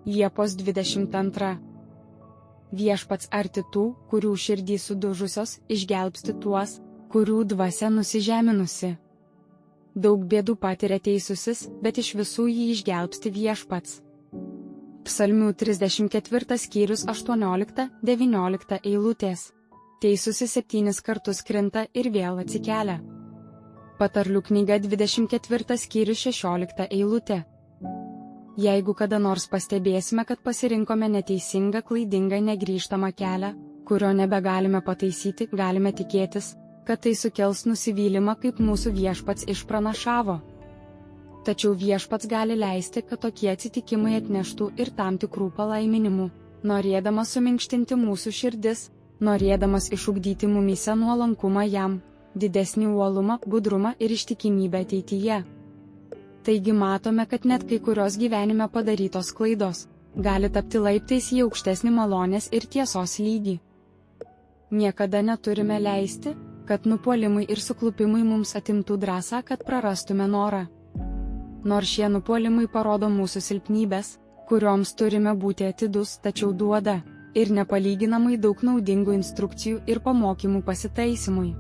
Liepos 22. Viešpats arti tų, kurių širdį sudužusios, išgelbsti tuos, kurių dvasia nusižeminusi. Daug bėdų patiria teisusis, bet iš visų jį išgelbsti viešpats. Psalmių 34 skyrius 18-19 eilutės. Teisusis 7 kartus krinta ir vėl atsikelia. Patarlių knyga 24 skyrius 16 eilutė. Jeigu kada nors pastebėsime, kad pasirinkome neteisingą, klaidingą, negrįžtamą kelią, kurio nebegalime pataisyti, galime tikėtis, kad tai sukels nusivylimą, kaip mūsų viešpats išpranašavo. Tačiau viešpats gali leisti, kad tokie atsitikimai atneštų ir tam tikrų palaiminimų, norėdamas suminkštinti mūsų širdis, norėdamas išugdyti mumyse nuolankumą jam, didesnį uolumą, budrumą ir ištikimybę ateityje. Taigi matome, kad net kai kurios gyvenime padarytos klaidos gali tapti laiptais į aukštesnį malonės ir tiesos lygį. Niekada neturime leisti, kad nupuolimai ir suklupimai mums atimtų drąsą, kad prarastume norą. Nors šie nupuolimai parodo mūsų silpnybės, kurioms turime būti atidus, tačiau duoda ir nepalyginamai daug naudingų instrukcijų ir pamokymų pasitaisimui.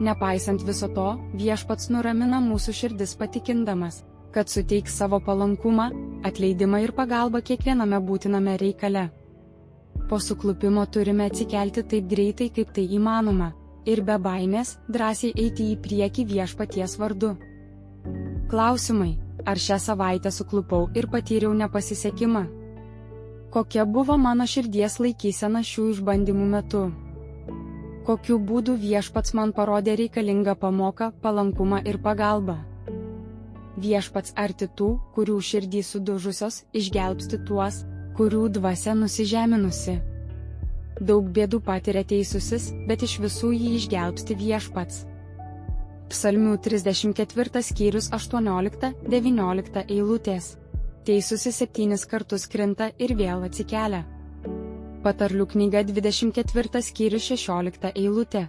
Nepaisant viso to, viešpats nuramina mūsų širdis patikindamas, kad suteiks savo palankumą, atleidimą ir pagalbą kiekviename būtiname reikale. Po suklupimo turime atsikelti taip greitai, kaip tai įmanoma, ir be baimės drąsiai eiti į priekį viešpaties vardu. Klausimai: ar šią savaitę suklupau ir patyriau nepasisekimą? Kokia buvo mano širdies laikysena šių išbandymų metu? Kokiu būdu viešpats man parodė reikalingą pamoką, palankumą ir pagalbą? Viešpats arti tų, kurių širdį sudužusios, išgelbsti tuos, kurių dvasia nusižeminusi. Daug bėdų patiria teisusis, bet iš visų jį išgelbsti viešpats. Psalmių 34 skyrius 18-19 eilutės. Teisusis 7 kartus krinta ir vėl atsikelia. Patarlių knyga 24 skyrius 16 eilutė.